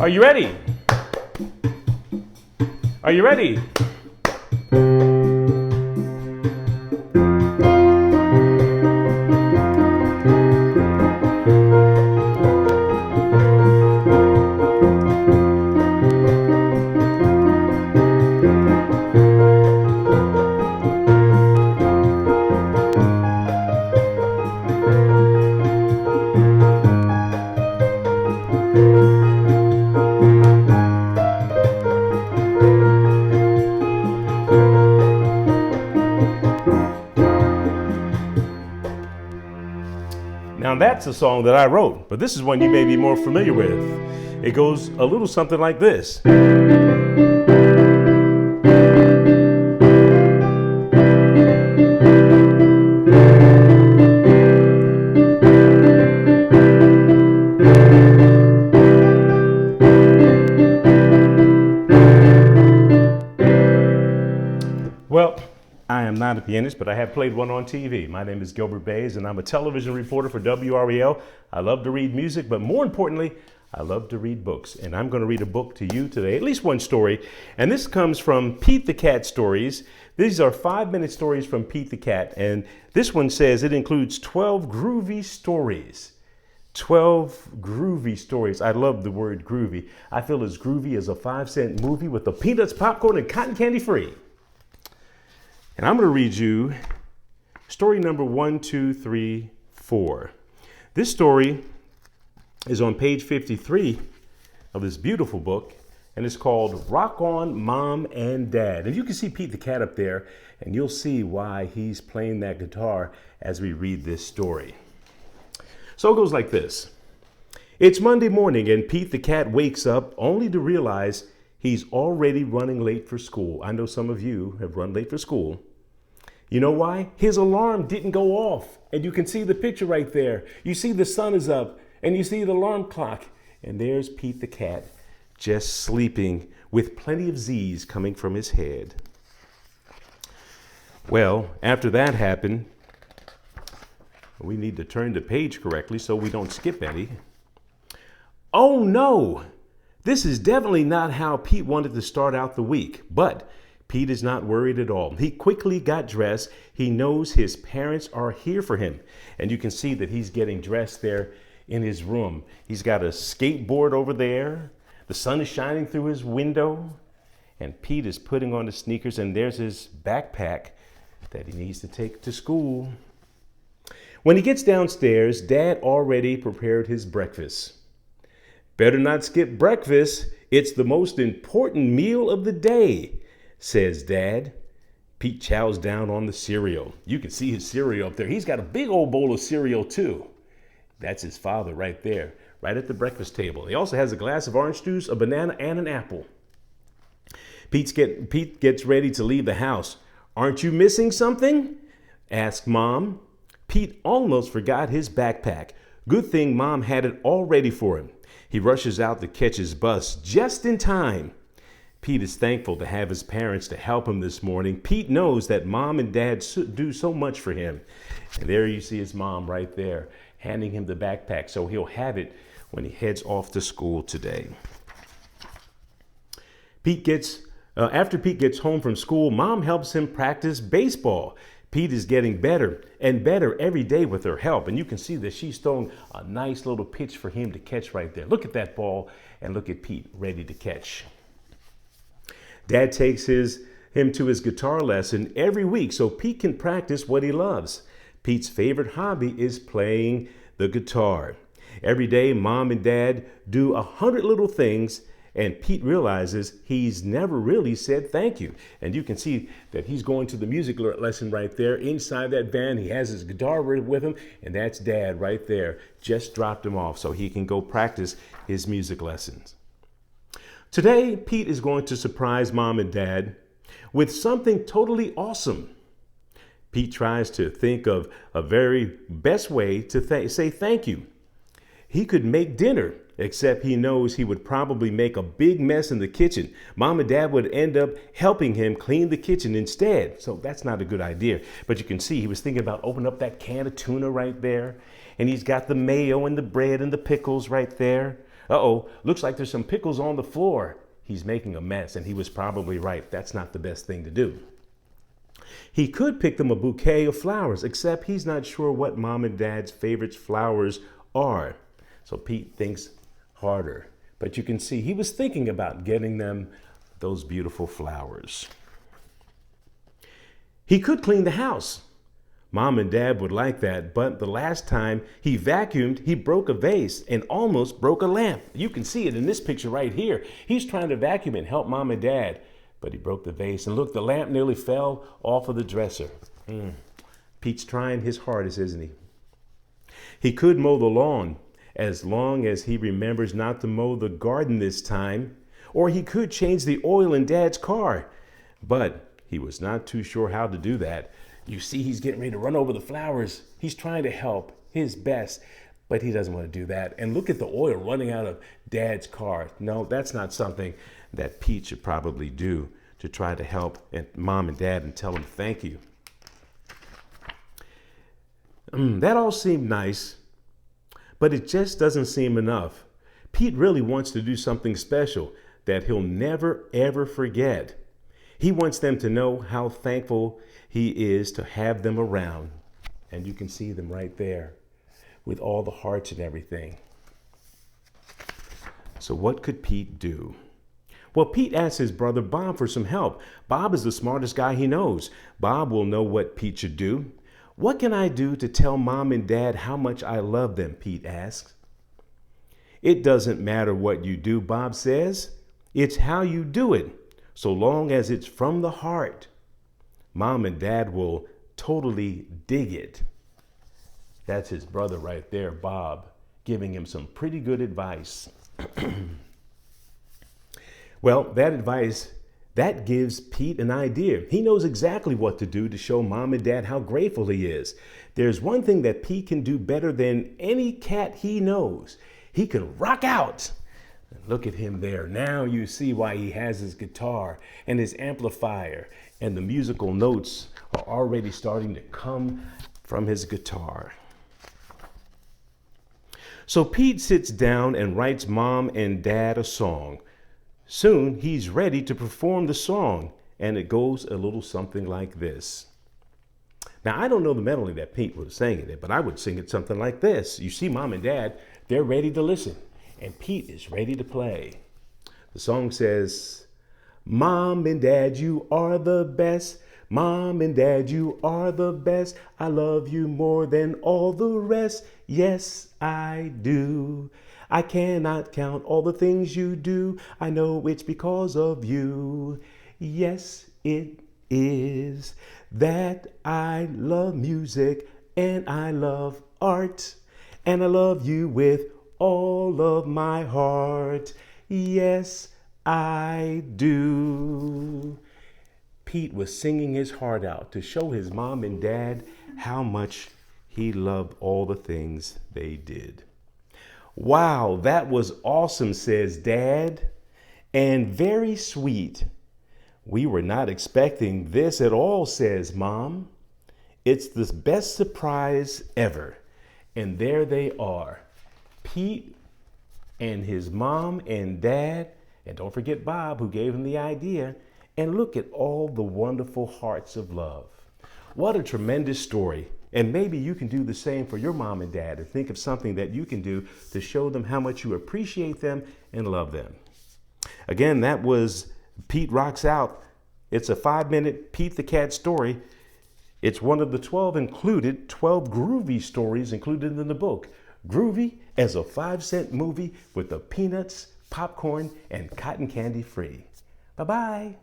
Are you ready? Are you ready? Now that's a song that I wrote, but this is one you may be more familiar with. It goes a little something like this. Well, I am not a pianist, but I have played one on TV. My name is Gilbert Baez, and I'm a television reporter for WREL. I love to read music, but more importantly, I love to read books. And I'm going to read a book to you today, at least one story. And this comes from Pete the Cat Stories. These are 5-minute stories from Pete the Cat. And this one says it includes 12 groovy stories. 12 groovy stories. I love the word groovy. I feel as groovy as a 5-cent movie with the peanuts, popcorn, and cotton candy free. And I'm going to read you story number 1, 2, 3, 4. This story is on page 53 of this beautiful book, and it's called Rock On, Mom and Dad. And you can see Pete the Cat up there, and you'll see why he's playing that guitar as we read this story. So it goes like this. It's Monday morning, and Pete the Cat wakes up only to realize he's already running late for school. I know some of you have run late for school. You know why? His alarm didn't go off. And you can see the picture right there. You see the sun is up and you see the alarm clock. And there's Pete the Cat just sleeping with plenty of Z's coming from his head. Well, after that happened, we need to turn the page correctly so we don't skip any. Oh no! This is definitely not how Pete wanted to start out the week, but Pete is not worried at all. He quickly got dressed. He knows his parents are here for him. And you can see that he's getting dressed there in his room. He's got a skateboard over there. The sun is shining through his window. And Pete is putting on the sneakers, and there's his backpack that he needs to take to school. When he gets downstairs, Dad already prepared his breakfast. Better not skip breakfast. It's the most important meal of the day, says Dad. Pete chows down on the cereal. You can see his cereal up there. He's got a big old bowl of cereal too. That's his father right there, right at the breakfast table. He also has a glass of orange juice, a banana, and an apple. Pete gets ready to leave the house. Aren't you missing something? Asked Mom. Pete almost forgot his backpack. Good thing Mom had it all ready for him. He rushes out to catch his bus just in time. Pete is thankful to have his parents to help him this morning. Pete knows that Mom and Dad do so much for him. And there you see his mom right there, handing him the backpack so he'll have it when he heads off to school today. After Pete gets home from school, Mom helps him practice baseball. Pete is getting better and better every day with her help. And you can see that she's throwing a nice little pitch for him to catch right there. Look at that ball and look at Pete ready to catch. Dad takes him to his guitar lesson every week so Pete can practice what he loves. Pete's favorite hobby is playing the guitar. Every day, Mom and Dad do 100 little things, and Pete realizes he's never really said thank you. And you can see that he's going to the music lesson right there inside that van. He has his guitar with him, and that's Dad right there. Just dropped him off so he can go practice his music lessons. Today, Pete is going to surprise Mom and Dad with something totally awesome. Pete tries to think of a very best way to say thank you. He could make dinner, except he knows he would probably make a big mess in the kitchen. Mom and Dad would end up helping him clean the kitchen instead. So that's not a good idea. But you can see he was thinking about opening up that can of tuna right there. And he's got the mayo and the bread and the pickles right there. Uh-oh, looks like there's some pickles on the floor. He's making a mess, and he was probably right. That's not the best thing to do. He could pick them a bouquet of flowers, except he's not sure what Mom and Dad's favorite flowers are. So Pete thinks harder. But you can see he was thinking about getting them those beautiful flowers. He could clean the house. Mom and Dad would like that, but the last time he vacuumed, he broke a vase and almost broke a lamp. You can see it in this picture right here. He's trying to vacuum and help Mom and Dad, but he broke the vase. And look, the lamp nearly fell off of the dresser. Pete's trying his hardest, isn't he? He could mow the lawn, as long as he remembers not to mow the garden this time. Or he could change the oil in Dad's car, but he was not too sure how to do that. You see, he's getting ready to run over the flowers. He's trying to help his best, but he doesn't want to do that. And look at the oil running out of Dad's car. No, that's not something that Pete should probably do to try to help Mom and Dad and tell them thank you. That all seemed nice, but it just doesn't seem enough. Pete really wants to do something special that he'll never, ever forget. He wants them to know how thankful he is to have them around. And you can see them right there with all the hearts and everything. So what could Pete do? Well, Pete asked his brother Bob for some help. Bob is the smartest guy he knows. Bob will know what Pete should do. What can I do to tell Mom and Dad how much I love them? Pete asks. It doesn't matter what you do, Bob says. It's how you do it, so long as it's from the heart. Mom and Dad will totally dig it. That's his brother right there, Bob, giving him some pretty good advice. Well, that advice, that gives Pete an idea. He knows exactly what to do to show Mom and Dad how grateful he is. There's one thing that Pete can do better than any cat he knows. He can rock out. Look at him there. Now you see why he has his guitar and his amplifier, and the musical notes are already starting to come from his guitar. So Pete sits down and writes Mom and Dad a song. Soon he's ready to perform the song, and it goes a little something like this. Now, I don't know the melody that Pete was singing it, but I would sing it something like this. You see Mom and Dad, they're ready to listen, and Pete is ready to play. The song says, Mom and Dad, you are the best. Mom and Dad, you are the best. I love you more than all the rest. Yes, I do. I cannot count all the things you do. I know it's because of you. Yes, it is that I love music and I love art. And I love you with all of my heart. Yes, I do. Pete was singing his heart out to show his mom and dad how much he loved all the things they did. Wow, that was awesome, says Dad, and very sweet. We were not expecting this at all, says Mom. It's the best surprise ever. And there they are, Pete and his mom and dad, and don't forget Bob, who gave him the idea. And look at all the wonderful hearts of love. What a tremendous story. And maybe you can do the same for your mom and dad, and think of something that you can do to show them how much you appreciate them and love them. Again, that was Pete Rocks Out. It's a 5-minute Pete the Cat story. It's one of the 12 groovy stories included in the book. Groovy as a 5-cent movie with the peanuts, popcorn, and cotton candy free. Bye-bye.